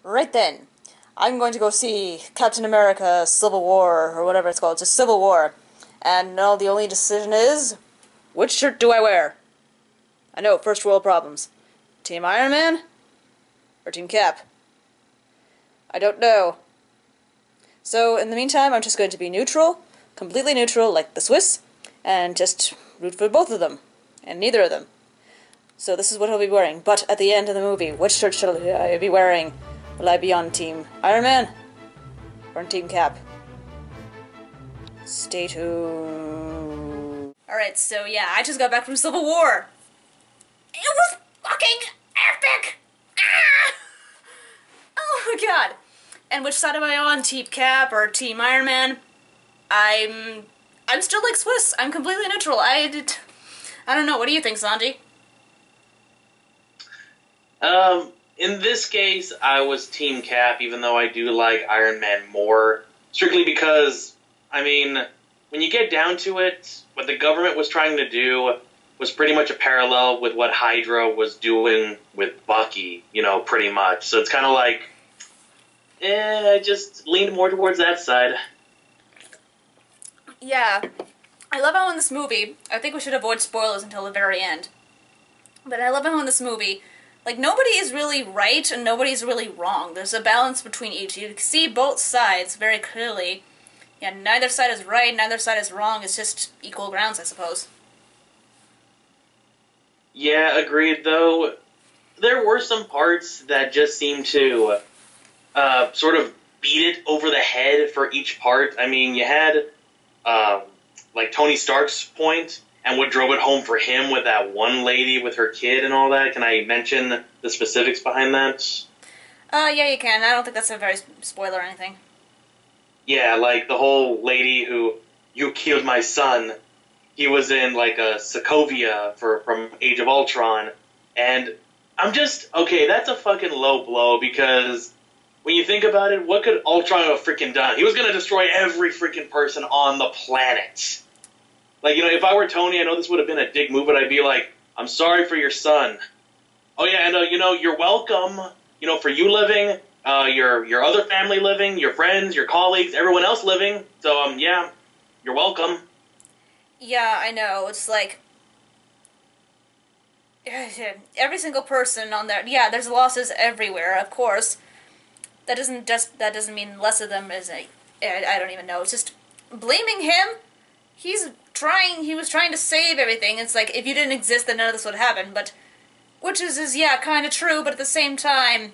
Right then, I'm going to go see Captain America Civil War, or whatever it's called, just Civil War. And now the only decision is, which shirt do I wear? I know, first world problems. Team Iron Man? Or Team Cap? I don't know. So, in the meantime, I'm just going to be neutral, completely neutral, like the Swiss, and just root for both of them, and neither of them. So this is what I'll be wearing. But at the end of the movie, which shirt shall I be wearing? Will I be on Team Iron Man? Or on Team Cap? Stay tuned. Alright, so yeah, I just got back from Civil War. It was fucking epic! Ah! Oh my god. And which side am I on? Team Cap or Team Iron Man? I'm still like Swiss. I'm completely neutral. I don't know. What do you think, Sanji? In this case, I was Team Cap, even though I do like Iron Man more. Strictly because, I mean, when you get down to it, what the government was trying to do was pretty much a parallel with what Hydra was doing with Bucky, you know, pretty much. So it's kind of like, I just leaned more towards that side. Yeah. I love how in this movie, I think we should avoid spoilers until the very end, but I love how in this movie, like, nobody is really right and nobody's really wrong. There's a balance between each. You can see both sides very clearly. Yeah, neither side is right, neither side is wrong. It's just equal grounds, I suppose. Yeah, agreed, though. There were some parts that just seemed to sort of beat it over the head for each part. I mean, you had, like, Tony Stark's point, and what drove it home for him with that one lady with her kid and all that. Can I mention the specifics behind that? Yeah, you can. I don't think that's a very spoiler or anything. Yeah, like the whole lady who, you killed my son. He was in, like, a Sokovia from Age of Ultron. And I'm just, okay, that's a fucking low blow, because when you think about it, what could Ultron have freaking done? He was going to destroy every freaking person on the planet. Like, you know, if I were Tony, I know this would have been a dick move, but I'd be like, I'm sorry for your son. Oh, yeah, and, you know, you're welcome, you know, for you living, your other family living, your friends, your colleagues, everyone else living. So, yeah, you're welcome. Yeah, I know. It's like, every single person on there. Yeah, there's losses everywhere, of course. That doesn't mean less of them is I don't even know. It's just blaming him. He was trying to save everything. It's like, if you didn't exist, then none of this would happen. But, which is yeah, kind of true, but at the same time,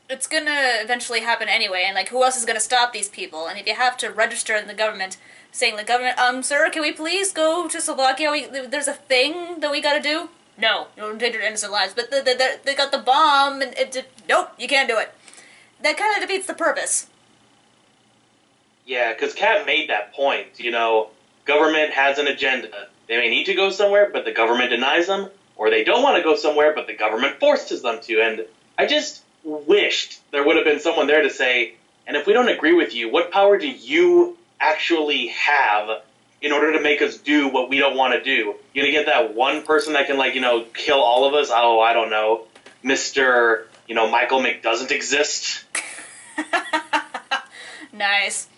it's gonna eventually happen anyway, and like, who else is gonna stop these people? And if you have to register in the government, saying the government, sir, can we please go to Slovakia? There's a thing that we gotta do? No, you don't endanger innocent lives, but they got the bomb, and nope, you can't do it. That kind of defeats the purpose. Yeah, because Cap made that point, you know, government has an agenda. They may need to go somewhere, but the government denies them, or they don't want to go somewhere, but the government forces them to, and I just wished there would have been someone there to say, and if we don't agree with you, what power do you actually have in order to make us do what we don't want to do? You're going to get that one person that can, like, you know, kill all of us? Oh, I don't know. Mr., you know, Michael McDoesn't exist? Nice.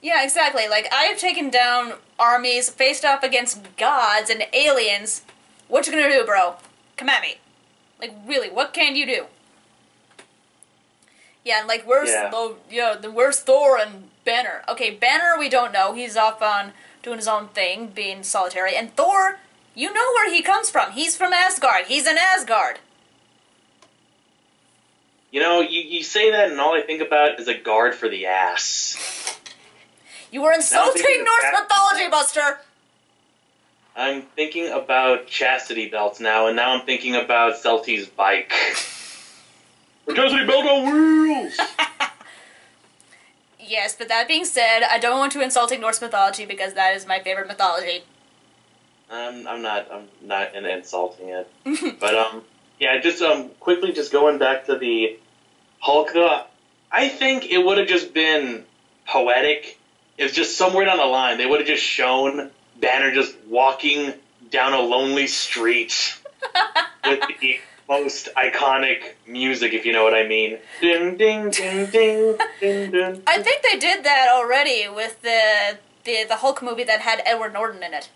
Yeah, exactly. Like, I have taken down armies, faced off against gods and aliens. What you gonna do, bro? Come at me. Like, really, what can you do? Yeah, and like, where's Thor and Banner? Okay, Banner, we don't know. He's off on doing his own thing, being solitary. And Thor, you know where he comes from. He's from Asgard. He's in Asgard. You know, you say that, and all I think about is a guard for the ass. You were insulting Norse mythology, Buster! I'm thinking about chastity belts now, and now I'm thinking about Celti's bike. A chastity belt on wheels! Yes, but that being said, I don't want to insulting Norse mythology because that is my favorite mythology. I'm not insulting it. But, yeah, just, quickly just going back to the Hulk, though, I think it would have just been poetic if just somewhere down the line they would have just shown Banner just walking down a lonely street with most iconic music, if you know what I mean. Ding, ding, ding, ding, ding, ding. I think they did that already with the Hulk movie that had Edward Norton in it.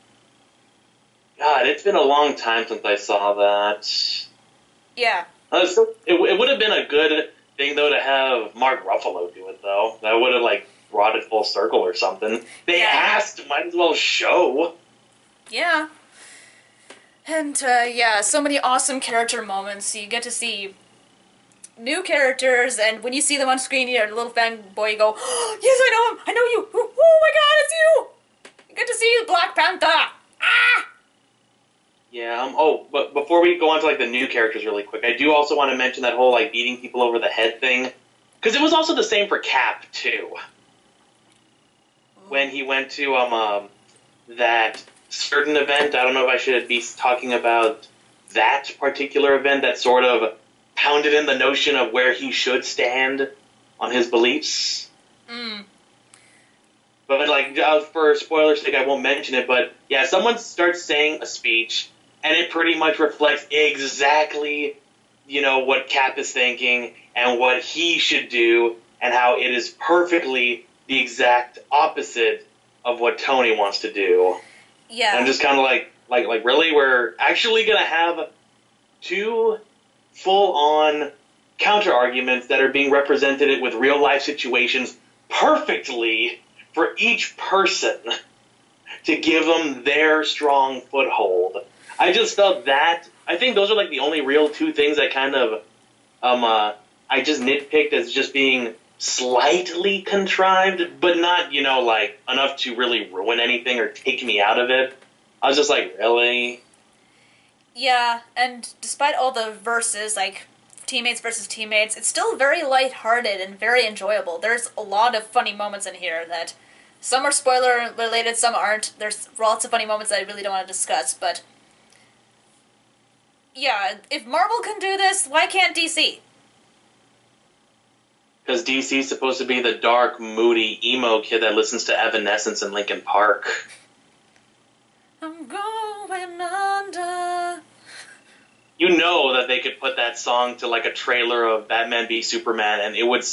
God, it's been a long time since I saw that. Yeah. It would have been a good thing, though, to have Mark Ruffalo do it, though. That would have, like, brought it full circle or something. They asked, might as well show. Yeah. And, yeah, so many awesome character moments. You get to see new characters, and when you see them on screen, you're a little fanboy, you go, oh, yes, I know him! I know you! Oh my god, it's you! You get to see Black Panther! Ah! Yeah, but before we go on to, like, the new characters really quick, I do also want to mention that whole, like, beating people over the head thing. Because it was also the same for Cap, too. When he went to, that certain event, I don't know if I should be talking about that particular event that sort of pounded in the notion of where he should stand on his beliefs. But, like, for spoiler's sake, I won't mention it, but, yeah, someone starts saying a speech, and it pretty much reflects exactly, you know, what Cap is thinking, and what he should do, and how it is perfectly the exact opposite of what Tony wants to do. Yeah. And I'm just kind of like, really? We're actually going to have two full-on counter-arguments that are being represented with real-life situations perfectly for each person to give them their strong foothold. I just felt that, I think those are like the only real two things that kind of, I just nitpicked as just being slightly contrived, but not, you know, like, enough to really ruin anything or take me out of it. I was just like, really? Yeah, and despite all the verses, like, teammates versus teammates, it's still very lighthearted and very enjoyable. There's a lot of funny moments in here that some are spoiler-related, some aren't. There's lots of funny moments that I really don't want to discuss, but yeah, if Marvel can do this, why can't DC? Because DC's supposed to be the dark, moody, emo kid that listens to Evanescence and Linkin Park. I'm going under. You know that they could put that song to, like, a trailer of Batman v Superman, and it would...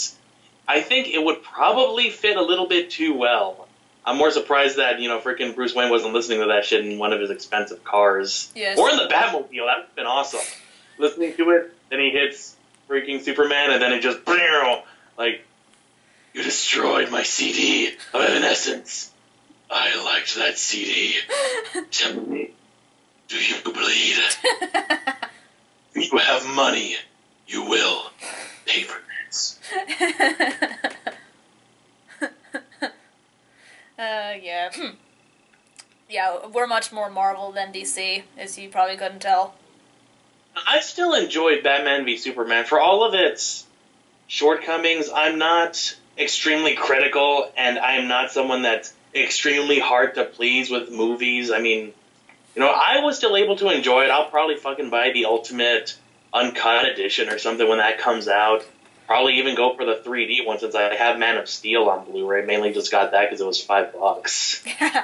I think it would probably fit a little bit too well. I'm more surprised that, you know, freaking Bruce Wayne wasn't listening to that shit in one of his expensive cars. Yes. Or in the Batmobile. That would have been awesome. Listening to it, then he hits freaking Superman, and then it just... Like, you destroyed my CD of Evanescence. I liked that CD. Tell me, do you bleed? If you have money, you will pay for this. Yeah. Yeah, we're much more Marvel than DC, as you probably couldn't tell. I still enjoyed Batman v Superman. For all of its shortcomings, I'm not extremely critical, and I'm not someone that's extremely hard to please with movies. I mean, you know, I was still able to enjoy it. I'll probably fucking buy the ultimate uncut edition or something when that comes out. Probably even go for the 3D one since I have Man of Steel on Blu-ray. Mainly just got that because it was $5.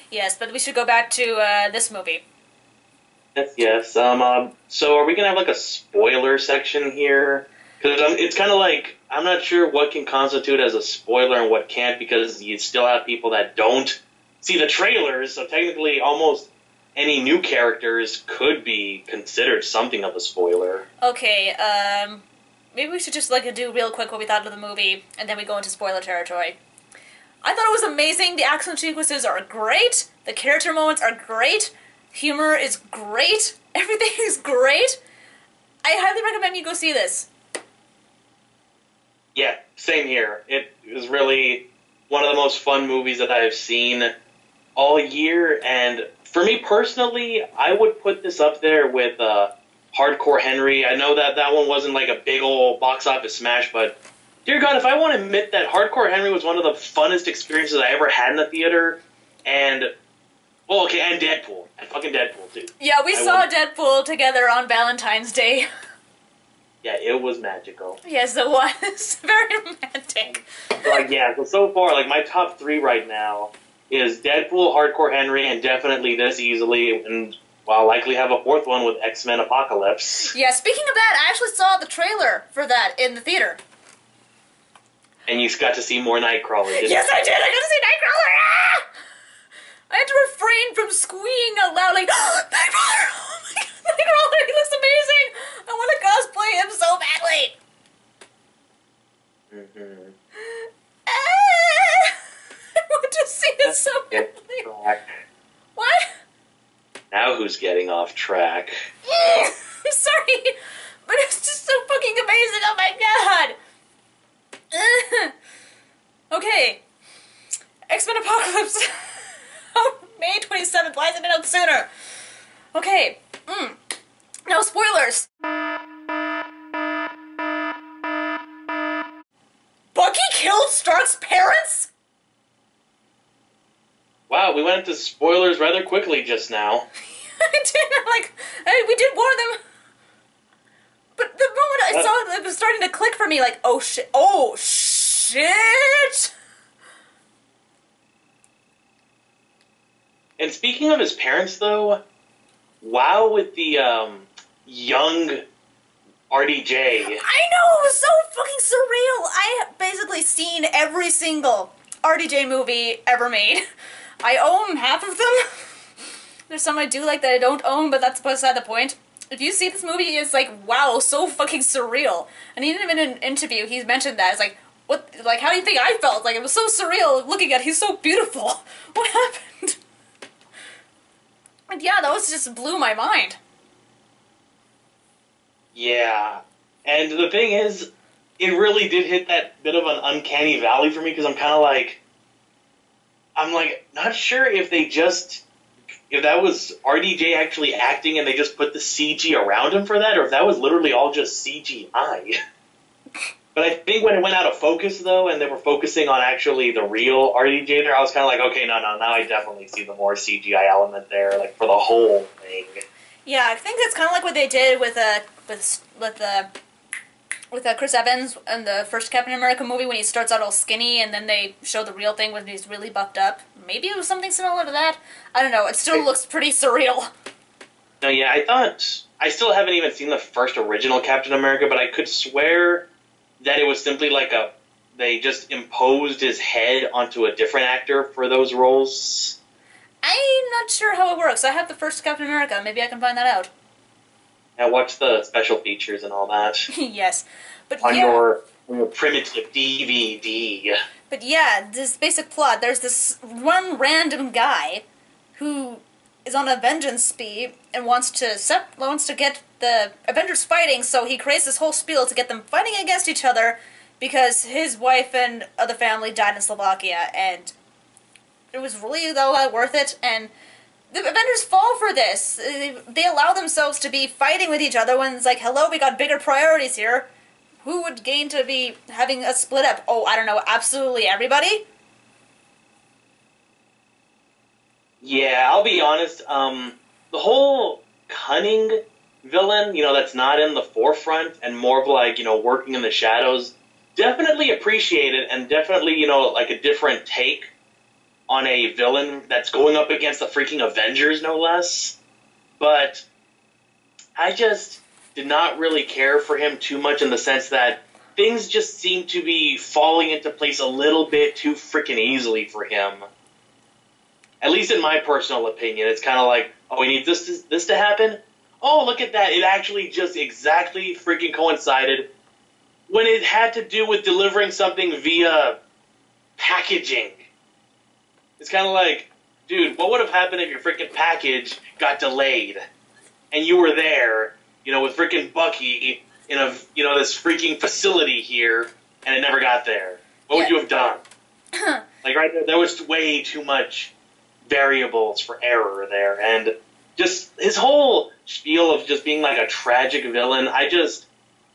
Yes, but we should go back to this movie. Yes. So are we going to have like a spoiler section here? Because it's kind of like, I'm not sure what can constitute as a spoiler and what can't, because you still have people that don't see the trailers, so technically almost any new characters could be considered something of a spoiler. Okay, maybe we should just do real quick what we thought of the movie, and then we go into spoiler territory. I thought it was amazing. The action sequences are great. The character moments are great. Humor is great. Everything is great. I highly recommend you go see this. Yeah, same here. It was really one of the most fun movies that I've seen all year, and for me personally, I would put this up there with Hardcore Henry. I know that one wasn't like a big old box office smash, but dear God, if I want to admit that Hardcore Henry was one of the funnest experiences I ever had in the theater, and, well, okay, and Deadpool. And fucking Deadpool, too. Yeah, we saw Deadpool together on Valentine's Day. Yeah, it was magical. Yes, it was. Very romantic. Like, yeah, so far, like, my top 3 right now is Deadpool, Hardcore Henry, and definitely this easily. And Well, I'll likely have a fourth one with X-Men Apocalypse. Yeah, speaking of that, I actually saw the trailer for that in the theater. And you got to see more Nightcrawler, didn't Yes, you? I did! I got to see Nightcrawler! Ah! I had to refrain from squealing out loud like, oh, Nightcrawler! Oh my god, Nightcrawler! He looks amazing! I want to cosplay him so badly! Mm-hmm. I want to see it so badly. What? Now who's getting off track? I'm sorry, but it's just so fucking amazing. Oh my god. Okay. X-Men Apocalypse. Oh, May 27th. Why hasn't it been out sooner? Okay. No spoilers. Bucky killed Stark's parents? Wow, we went into spoilers rather quickly just now. I did. I'm like, hey, we did warn them. But the moment I saw it, it was starting to click for me. Like, oh shit! Oh shit! And speaking of his parents, though, wow, with the young RDJ. I know, it was so fucking surreal. I have basically seen every single RDJ movie ever made. I own half of them. There's some I do like that I don't own, but that's beside the point. If you see this movie, it's like, wow, so fucking surreal. And even in an interview, he's mentioned that. It's like, what, like, how do you think I felt? Like, it was so surreal looking at, he's so beautiful. What happened? And yeah, that was just blew my mind. Yeah. And the thing is, it really did hit that bit of an uncanny valley for me, because I'm like, not sure if that was RDJ actually acting and they just put the CG around him for that, or if that was literally all just CGI. But I think when it went out of focus, though, and they were focusing on actually the real RDJ there, I was kind of like, okay, no, now I definitely see the more CGI element there, like, for the whole thing. Yeah, I think that's kind of like what they did with Chris Evans in the first Captain America movie when he starts out all skinny and then they show the real thing when he's really buffed up. Maybe it was something similar to that. I don't know. It still looks pretty surreal. No, yeah, I still haven't even seen the first original Captain America, but I could swear that it was simply like they just imposed his head onto a different actor for those roles. I'm not sure how it works. I have the first Captain America. Maybe I can find that out. Yeah, watch the special features and all that. Yes. But on yeah. your primitive DVD. But yeah, this basic plot, there's this one random guy who is on a vengeance spree and wants to get the Avengers fighting, so he creates this whole spiel to get them fighting against each other because his wife and other family died in Slovakia, and it was really all that worth it, and the Avengers fall for this. They allow themselves to be fighting with each other when it's like, hello, we got bigger priorities here. Who would gain to be having a split up? Oh, I don't know, absolutely everybody? Yeah, I'll be honest, the whole cunning villain, that's not in the forefront and more of like, working in the shadows, definitely appreciated and definitely, like a different take on a villain that's going up against the freaking Avengers, no less. But I just did not really care for him too much in the sense that things just seemed to be falling into place a little bit too freaking easily for him. At least in my personal opinion, it's kind of like, oh, we need this to happen? Oh, look at that. It actually just exactly freaking coincided when it had to do with delivering something via packaging. It's kind of like, dude, what would have happened if your freaking package got delayed and you were there, with freaking Bucky in this freaking facility here and it never got there? What would you have done? Like right there was way too much variables for error there, and just his whole spiel of just being like a tragic villain,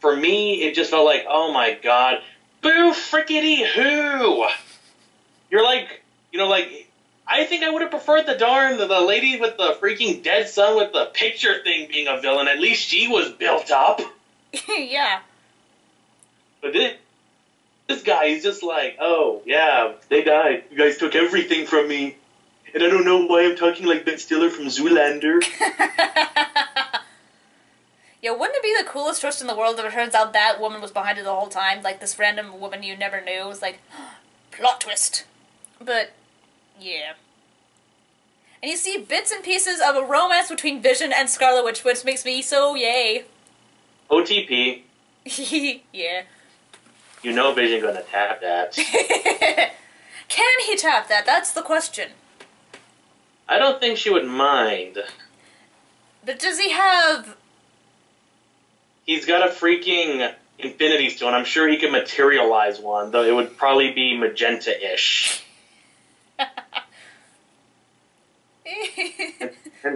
for me, it just felt like, oh my god, boo frickety who? You're like, I think I would have preferred the lady with the freaking dead son with the picture thing being a villain. At least she was built up. Yeah. But this guy, he's just like, oh, yeah, they died. You guys took everything from me. And I don't know why I'm talking like Ben Stiller from Zoolander. Yeah, wouldn't it be the coolest twist in the world if it turns out that woman was behind it the whole time? Like, this random woman you never knew was like, plot twist. But, yeah. And you see bits and pieces of a romance between Vision and Scarlet Witch, which makes me so yay. OTP. Yeah. You know Vision gonna tap that. Can he tap that? That's the question. I don't think she would mind. But does he have... He's got a freaking Infinity Stone. I'm sure he can materialize one, though it would probably be magenta-ish. and,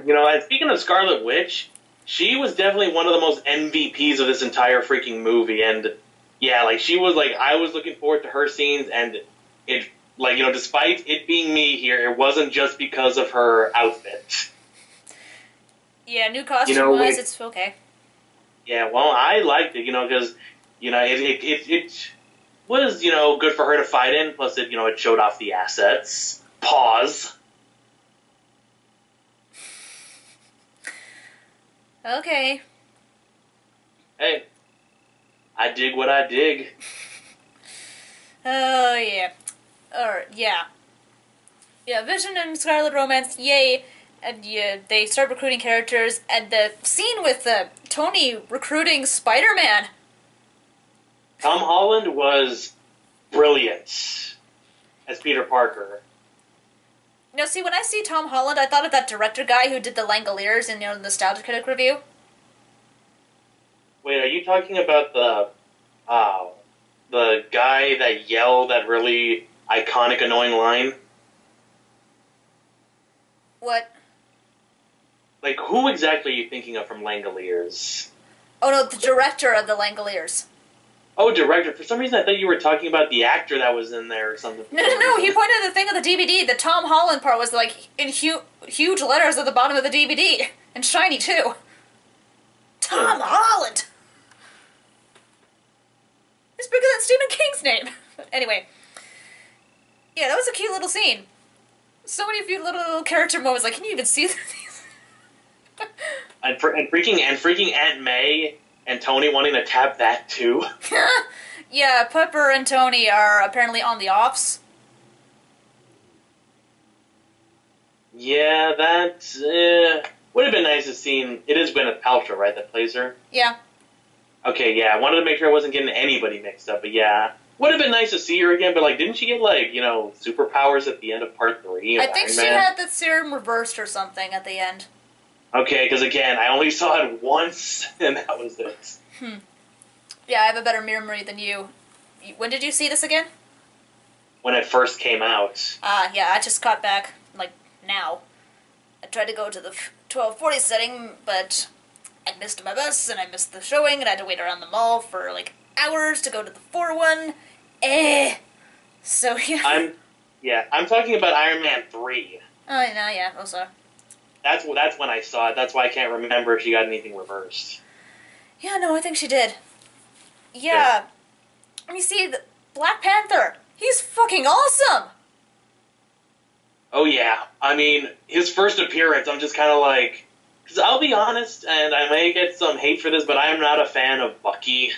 you know, and speaking of Scarlet Witch, she was definitely one of the most MVPs of this entire freaking movie. And, yeah, like, she was, like, I was looking forward to her scenes, and it, like, you know, despite it being me here, it wasn't just because of her outfit. Yeah, new costume-wise, it's okay. Yeah, well, I liked it, you know, because, you know, it was, you know, good for her to fight in, plus it, you know, it showed off the assets. Pause. Okay. Hey, I dig what I dig. Oh, yeah. Yeah. Yeah, Vision and Scarlet Romance, yay. And yeah, they start recruiting characters, and the scene with Tony recruiting Spider-Man. Tom Holland was brilliant as Peter Parker. Now, see, when I see Tom Holland, I thought of that director guy who did the Langoliers in, you know, the Nostalgia Critic review. Wait, are you talking about the guy that yelled that really iconic, annoying line? What? Like, who exactly are you thinking of from Langoliers? Oh, no, the director of the Langoliers. Oh, director. For some reason, I thought you were talking about the actor that was in there or something. No, he pointed at the thing on the DVD. The Tom Holland part was, like, in huge letters at the bottom of the DVD. And shiny, too. Tom Holland! It's bigger than Stephen King's name. But anyway. Yeah, that was a cute little scene. So many cute little character moments. Like, can you even see these? and freaking Aunt May and Tony wanting to tap that too. Yeah, Pepper and Tony are apparently on the offs. Yeah, that would have been nice to see. It is Gwyneth Paltrow, right, that plays her? Yeah. Okay, yeah, I wanted to make sure I wasn't getting anybody mixed up, but yeah. Would have been nice to see her again, but, like, didn't she get, like, you know, superpowers at the end of Part 3 of I think Iron she Man? had the serum reversed or something at the end. Okay, because, again, I only saw it once, and that was it. Yeah, I have a better memory than you. When did you see this again? When it first came out. Yeah, I just got back, like, now. I tried to go to the 12:40 setting, but I missed my bus, and I missed the showing, and I had to wait around the mall for, like, hours to go to the 4 one. So, yeah. I'm talking about Iron Man 3. Oh, yeah, also. That's when I saw it. That's why I can't remember if she got anything reversed. Yeah, no, I think she did. Yeah. And you see, Black Panther, he's fucking awesome! Oh, yeah. I mean, his first appearance, I'm just kind of like... Because I'll be honest, and I may get some hate for this, but I am not a fan of Bucky.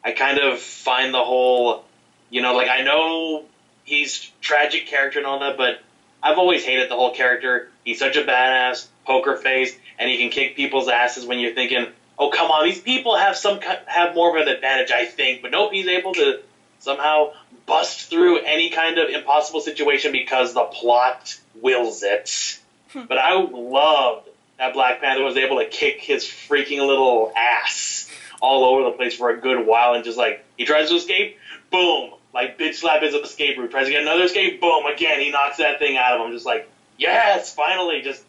I kind of find the whole... You know, like, I know he's a tragic character and all that, but I've always hated the whole character. He's such a badass, poker face, and he can kick people's asses when you're thinking, oh, come on, these people have more of an advantage, I think. But nope, he's able to somehow bust through any kind of impossible situation because the plot wills it. But I loved that Black Panther was able to kick his freaking little ass all over the place for a good while, and just like, he tries to escape, boom, like bitch slap his escape route. Tries to get another escape, boom, again, he knocks that thing out of him. Just like, yes, finally, just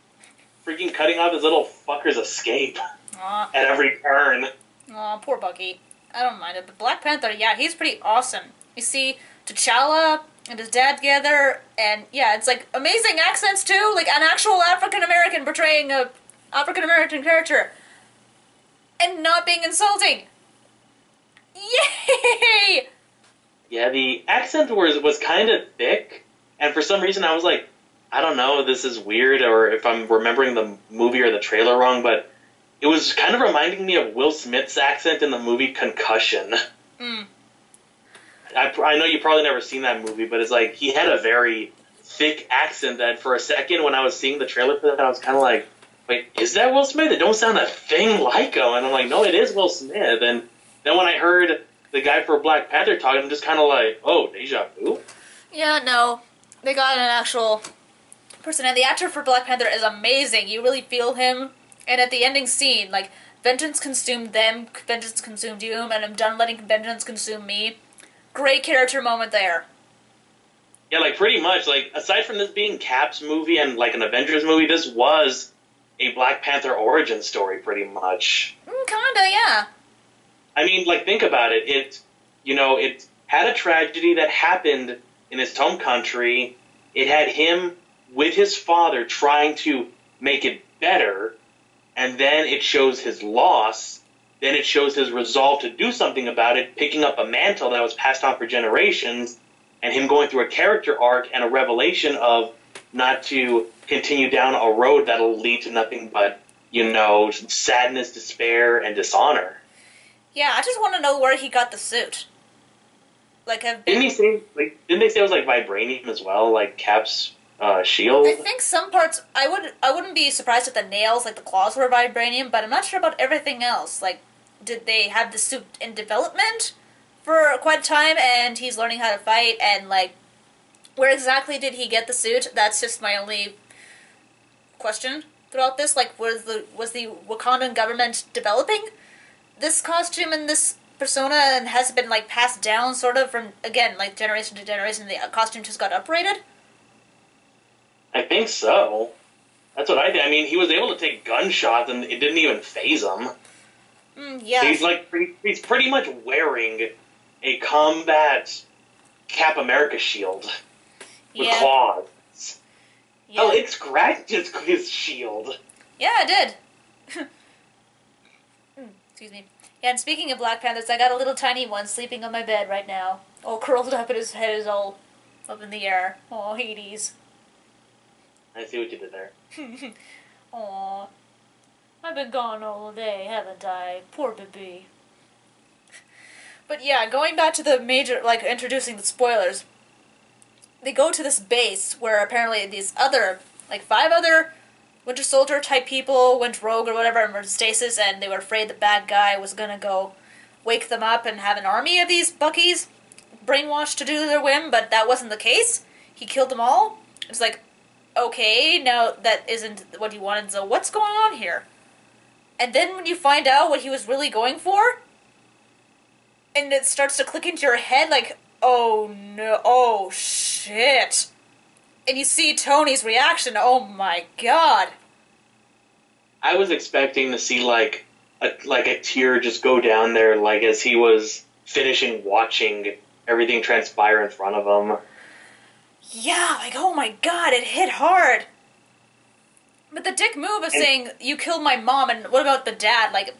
freaking cutting off his little fucker's escape. Aw. At every turn. Aw, poor Bucky. I don't mind it, but Black Panther, yeah, he's pretty awesome. You see T'Challa and his dad together, and yeah, it's like amazing accents too, like an actual African-American portraying a African-American character. And not being insulting. Yay! Yeah, the accent was kind of thick, and for some reason I was like, I don't know if this is weird or if I'm remembering the movie or the trailer wrong, but it was kind of reminding me of Will Smith's accent in the movie Concussion. Mm. I know you've probably never seen that movie, but it's like he had a very thick accent that for a second when I was seeing the trailer for that, I was kind of like, wait, is that Will Smith? It don't sound a thing like him. And I'm like, no, it is Will Smith. And then when I heard the guy for Black Panther talking, I'm just kind of like, oh, deja vu? Yeah, no. They got an actual person, and the actor for Black Panther is amazing. You really feel him. And at the ending scene, like, vengeance consumed them, vengeance consumed you, and I'm done letting vengeance consume me. Great character moment there. Yeah, like, pretty much. Like, aside from this being Cap's movie and, like, an Avengers movie, this was a Black Panther origin story, pretty much. Kinda, yeah. I mean, like, think about it. It had a tragedy that happened in his home country. It had him with his father trying to make it better, and then it shows his loss. Then it shows his resolve to do something about it, picking up a mantle that was passed on for generations, and him going through a character arc and a revelation of not to continue down a road that'll lead to nothing but, sadness, despair, and dishonor. Yeah, I just want to know where he got the suit. Like, Didn't they say it was like vibranium as well, like Cap's shield? I think some parts. I wouldn't be surprised if the nails, like the claws, were vibranium, but I'm not sure about everything else. Like, did they have the suit in development for quite a time, and he's learning how to fight, and like, where exactly did he get the suit? That's just my only question throughout this. Like, was the Wakandan government developing this costume and this persona, and has it been like passed down sort of from, again, like generation to generation, the costume just got upgraded? I think so. That's what I did. I mean, he was able to take gunshots and it didn't even phase him. Yeah. He's pretty much wearing a combat Cap America shield with claws. Yeah. Oh, it scratched his shield. Yeah, it did. Excuse me. Yeah, and speaking of Black Panthers, I got a little tiny one sleeping on my bed right now. All curled up, and his head is all up in the air. Oh, Hades. I see what you did there. Aw. I've been gone all day, haven't I? Poor baby. But yeah, going back to the major, like, introducing the spoilers, they go to this base where apparently these other, like, 5 other Winter Soldier type people went rogue or whatever and were in stasis, and they were afraid the bad guy was gonna go wake them up and have an army of these Buckies brainwashed to do their whim, but that wasn't the case. He killed them all. It was like, okay, now that isn't what he wanted, so what's going on here? And then when you find out what he was really going for, and it starts to click into your head like, oh no, oh shit. And you see Tony's reaction, oh my god. I was expecting to see like a tear just go down there, like as he was finishing watching everything transpire in front of him. Yeah, like, oh my god, it hit hard. But the dick move of saying, you killed my mom, and what about the dad? Like,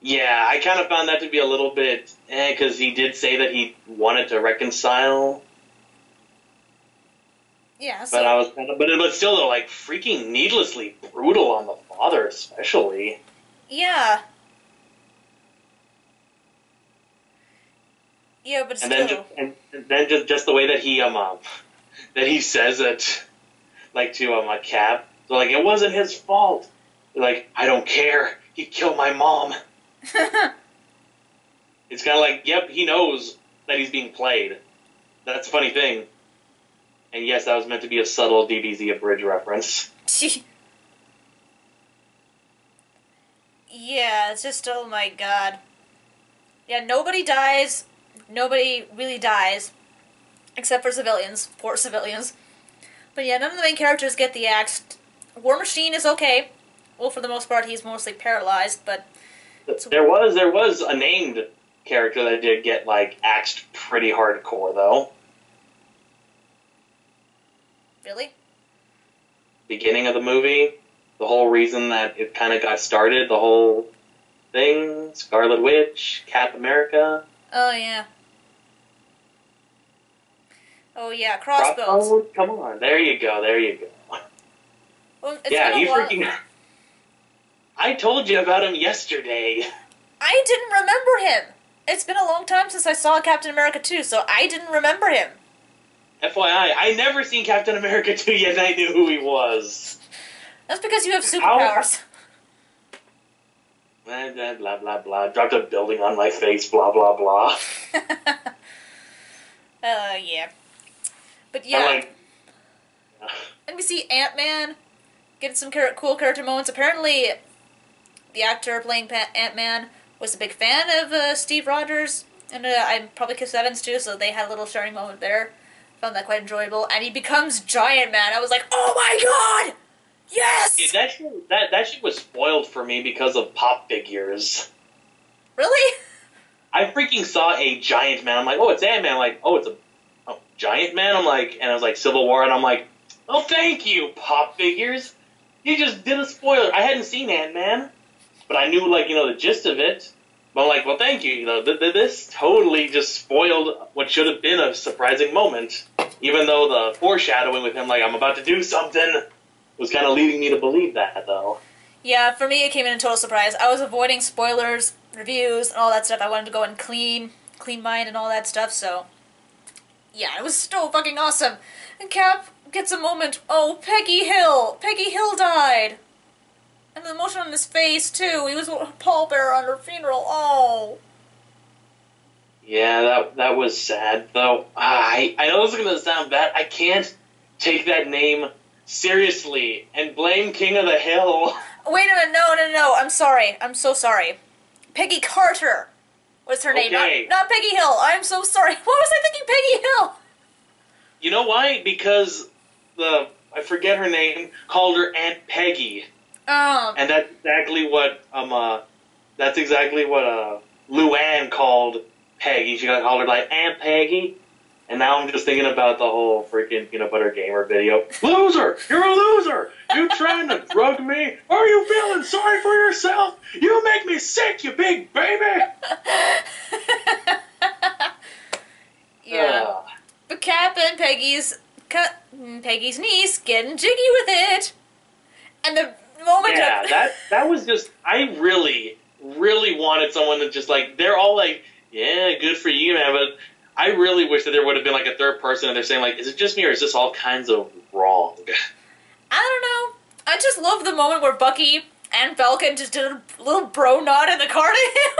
yeah, I kind of found that to be a little bit because he did say that he wanted to reconcile. Yeah, so... But I was kind of, but it was still like freaking needlessly brutal on the father, especially. Yeah. Yeah, but still. And then just the way that he says it, like to a Cap. So like, it wasn't his fault. Like, I don't care. He killed my mom. It's kind of like, yep, he knows that he's being played. That's a funny thing. And yes, that was meant to be a subtle DBZ Abridged reference. Yeah, it's just, oh my god. Yeah, nobody dies. Nobody really dies. Except for civilians. Poor civilians. But yeah, none of the main characters get the axe. War Machine is okay. Well, for the most part, he's mostly paralyzed, but... There was a named character that did get, like, axed pretty hardcore, though. Really? Beginning of the movie, the whole reason that it kind of got started, the whole thing, Scarlet Witch, Cap America. Oh, yeah. Oh yeah, Crossbones. Crossbones? Come on. There you go. There you go. Well, it's Yeah, been he a while. freaking... I told you about him yesterday. I didn't remember him. It's been a long time since I saw Captain America 2, so I didn't remember him. FYI, I never seen Captain America 2 yet, and I knew who he was. That's because you have superpowers. Blah, blah, blah, blah. Dropped a building on my face, blah, blah, blah. Yeah. But yeah. Like, and we see Ant-Man getting some cool character moments. Apparently, the actor playing Ant-Man was a big fan of Steve Rogers, and I'm probably Chris Evans too, so they had a little sharing moment there. Found that quite enjoyable. And he becomes Giant Man. I was like, oh my god! Yes! yeah, that shit was spoiled for me because of pop figures. Really? I freaking saw a Giant Man. I'm like, oh, it's Ant-Man. I'm like, oh, it's a Giant Man? I'm like, and I was like, Civil War, and I'm like, oh, thank you, pop figures. You just did a spoiler. I hadn't seen Ant-Man, but I knew, like, the gist of it. But I'm like, well, thank you. This totally just spoiled what should have been a surprising moment. Even though the foreshadowing with him, like, I'm about to do something, was kind of leading me to believe that, though. Yeah, for me, it came in a total surprise. I was avoiding spoilers, reviews, and all that stuff. I wanted to go in clean mind and all that stuff, so... yeah, it was so fucking awesome. And Cap gets a moment. Oh, Peggy Hill! Peggy Hill died! And the emotion on his face, too. He was a pallbearer on her funeral. Oh. Yeah, that was sad, though. I know this is going to sound bad. I can't take that name seriously and blame King of the Hill. Wait a minute, no. I'm sorry. I'm so sorry. Peggy Carter was her name, not Peggy Hill. I'm so sorry. What was I thinking, Peggy Hill? You know why? Because I forget her name, called her Aunt Peggy. And that's exactly what Luann called Peggy. She called her like Aunt Peggy. And now I'm just thinking about the whole freaking Peanut Butter Gamer video. Loser! You're a loser! You trying to drug me? Are you feeling sorry for yourself? You make me sick, you big baby! Yeah. But Cap and Peggy's niece getting jiggy with it. And the moment that was just... I really, really wanted someone to just, like... They're all like, yeah, good for you, man, but... I really wish that there would have been, like, a third person and they're saying, like, is it just me or is this all kinds of wrong? I don't know. I just love the moment where Bucky and Falcon just did a little bro nod in the car to him.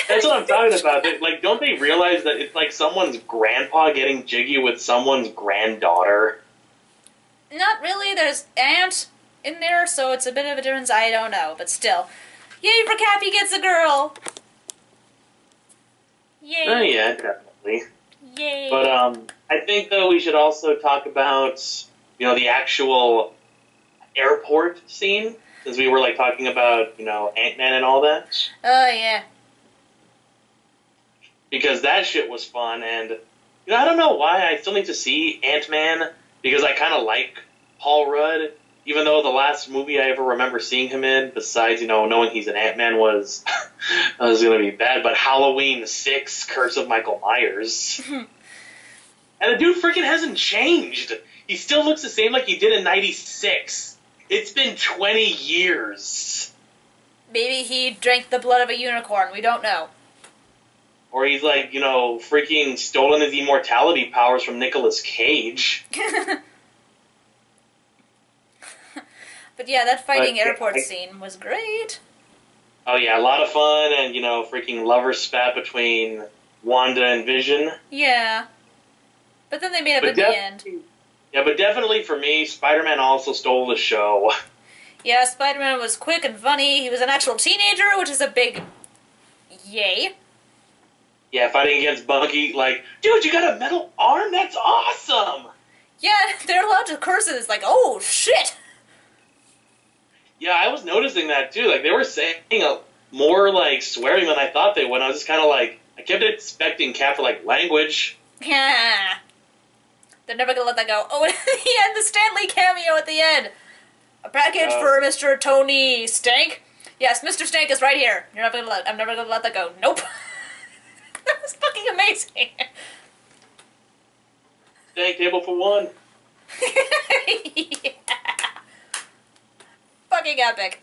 That's what I'm talking about. Like, don't they realize that it's like someone's grandpa getting jiggy with someone's granddaughter? Not really. There's Aunt in there, so it's a bit of a difference. I don't know, but still. Yay for Cappy gets a girl! Yay. Oh, yeah, definitely. Yay. But I think, though, we should also talk about, the actual airport scene, since we were, like, talking about, Ant-Man and all that. Oh, yeah. Because that shit was fun, and, I don't know why I still need to see Ant-Man, because I kind of like Paul Rudd, even though the last movie I ever remember seeing him in, besides, knowing he's an Ant-Man was going to be bad, but Halloween 6, Curse of Michael Myers. And the dude freaking hasn't changed. He still looks the same like he did in 96. It's been 20 years. Maybe he drank the blood of a unicorn. We don't know. Or he's like, freaking stolen his immortality powers from Nicolas Cage. But yeah, that fighting airport scene was great. Oh yeah, a lot of fun, and freaking lover spat between Wanda and Vision. Yeah. But then they made up at the end. Yeah, but definitely for me, Spider-Man also stole the show. Yeah, Spider-Man was quick and funny. He was an actual teenager, which is a big yay. Yeah, fighting against Bucky, like, dude, you got a metal arm? That's awesome! Yeah, they're allowed to curse it. It's like, oh, shit! Yeah, I was noticing that too. Like, they were saying more, like, swearing than I thought they would. I was just kind of like, I kept expecting Cap for, like, language. Yeah. They're never gonna let that go. Oh, he had the Stanley cameo at the end. A package for Mr. Tony Stank. Yes, Mr. Stank is right here. I'm never gonna let that go. Nope. That was fucking amazing. Dang, table for one. Yeah. Fucking epic.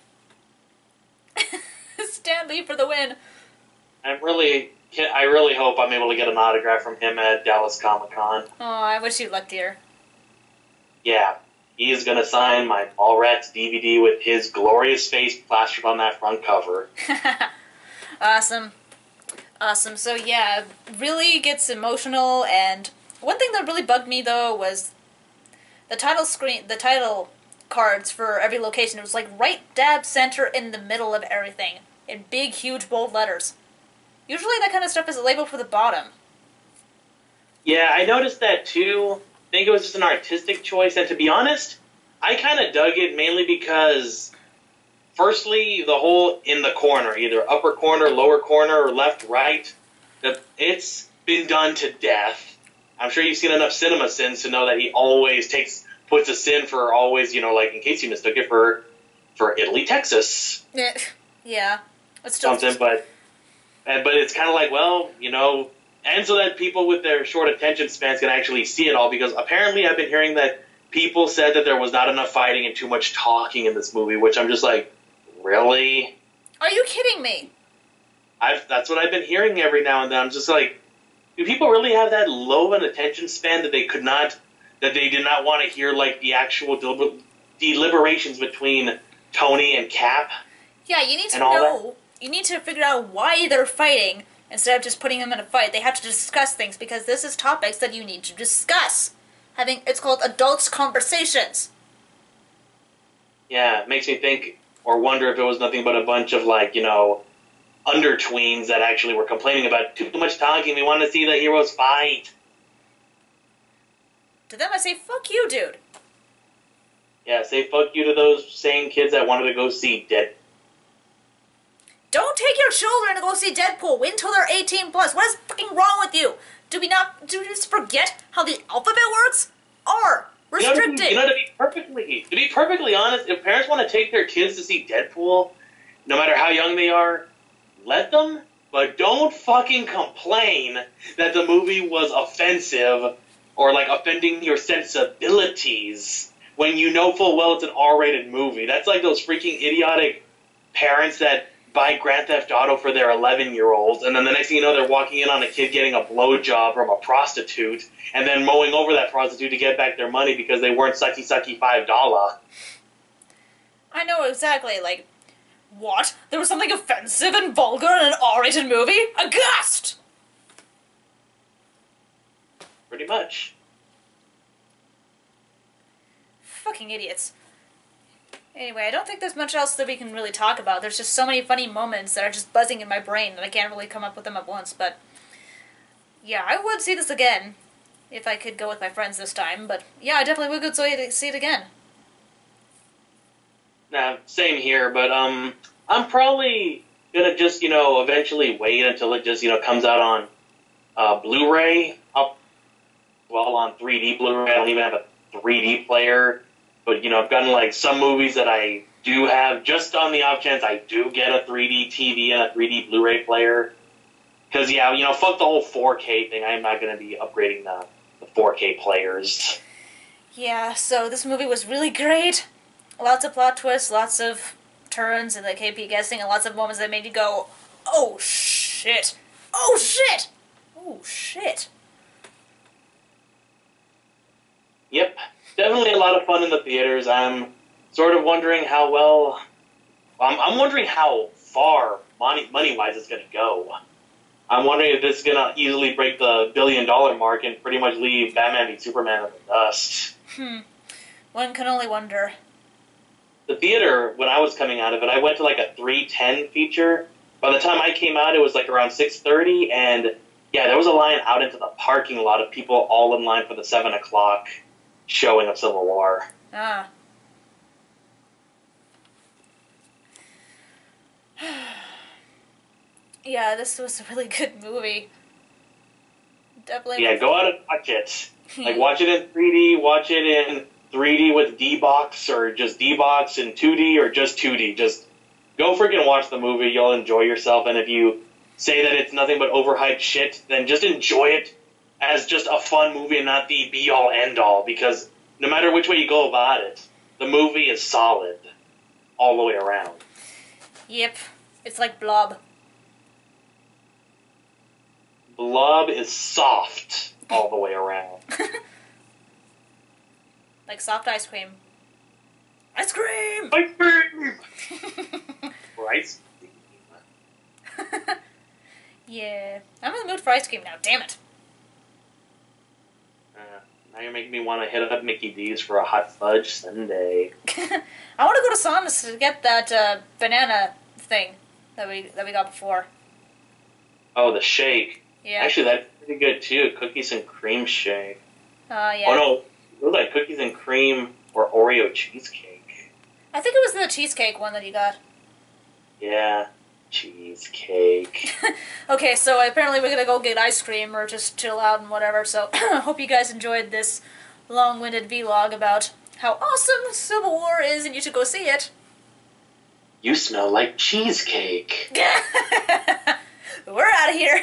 Stan Lee for the win. I really hope I'm able to get an autograph from him at Dallas Comic-Con. Oh, I wish you luck, dear. Yeah, he is going to sign my Mallrats DVD with his glorious face plastered on that front cover. Awesome. Awesome. So yeah, really gets emotional, and one thing that really bugged me though was the title cards for every location. It was like right dab center in the middle of everything in big, huge, bold letters. Usually that kind of stuff is labeled for the bottom. Yeah, I noticed that too. I think it was just an artistic choice, and to be honest, I kind of dug it mainly because, firstly, the whole in the corner, either upper corner, lower corner, or left, right, it's been done to death. I'm sure you've seen enough cinema sins to know that he always puts a sin for always, like in case you mistook it for Italy, Texas. Yeah. It's still something, but it's kind of like, well, and so that people with their short attention spans can actually see it all, because apparently I've been hearing that people said that there was not enough fighting and too much talking in this movie, which I'm just like, really? Are you kidding me? That's what I've been hearing every now and then. I'm just like, do people really have that low of an attention span that they did not want to hear, like, the actual deliberations between Tony and Cap? Yeah, you need to know. You need to figure out why they're fighting instead of just putting them in a fight. They have to discuss things, because this is topics that you need to discuss. It's called adults' conversations. Yeah, it makes me think or wonder if it was nothing but a bunch of, like, under-tweens that actually were complaining about too much talking. We want to see the heroes fight. To them I say, fuck you, dude. Yeah, say fuck you to those same kids that wanted to go see Deadpool. Don't take your children to go see Deadpool. Wait until they're 18 plus. What is fucking wrong with you? Do we just forget how the alphabet works? R. Restricted. To be perfectly honest, if parents want to take their kids to see Deadpool, no matter how young they are, let them, but don't fucking complain that the movie was offensive or, like, offending your sensibilities when you know full well it's an R-rated movie. That's like those freaking idiotic parents that buy Grand Theft Auto for their 11-year-olds, and then the next thing you know, they're walking in on a kid getting a blowjob from a prostitute, and then mowing over that prostitute to get back their money because they weren't sucky $5. I know exactly, like, what? There was something offensive and vulgar in an R-rated movie? Aghast! Pretty much. Fucking idiots. Anyway, I don't think there's much else that we can really talk about. There's just so many funny moments that are just buzzing in my brain that I can't really come up with them at once, but yeah, I would see this again if I could go with my friends this time, but yeah, I definitely would go see it again. Nah, same here, but I'm probably gonna just, eventually wait until it just, comes out on Blu-ray, on 3D Blu-ray. I don't even have a 3D player. But, I've gotten, like, some movies that I do have, just on the off chance I do get a 3D TV and a 3D Blu-ray player. Because, yeah, fuck the whole 4K thing. I'm not going to be upgrading the 4K players. Yeah, so this movie was really great. Lots of plot twists, lots of turns and the KP guessing, and lots of moments that made you go, oh, shit. Oh, shit! Oh, shit. Yep. Definitely a lot of fun in the theaters. I'm sort of wondering how well... I'm wondering how far, money-wise, it's going to go. I'm wondering if this is going to easily break the $1 billion mark and pretty much leave Batman v Superman in the dust. One can only wonder. The theater, when I was coming out of it, I went to like a 3:10 feature. By the time I came out, it was like around 6:30, and yeah, there was a line out into the parking lot of people all in line for the 7 o'clock showing of Civil War. Ah. Yeah, this was a really good movie. Definitely. Yeah, go out and watch it. Like, watch it in 3D, watch it in 3D with D-Box, or just D-Box in 2D, or just 2D. Just go freaking watch the movie. You'll enjoy yourself, and if you say that it's nothing but overhyped shit, then just enjoy it as just a fun movie and not the be-all, end-all, because no matter which way you go about it, the movie is solid all the way around. Yep. It's like Blob. Blob is soft all the way around. Like soft ice cream. Ice cream! Ice cream! Rice? Yeah. I'm in the mood for ice cream now, damn it. Now you're making me want to hit up Mickey D's for a hot fudge sundae. I want to go to Sonics to get that banana thing that we got before. Oh, the shake. Yeah. Actually, that's pretty good too. Cookies and cream shake. Yeah. Oh no, it was like cookies and cream or Oreo cheesecake. I think it was the cheesecake one that you got. Yeah, cheesecake. Okay, so apparently we're gonna go get ice cream or just chill out and whatever, so hope you guys enjoyed this long-winded vlog about how awesome Civil War is and you should go see it. You smell like cheesecake. We're out of here.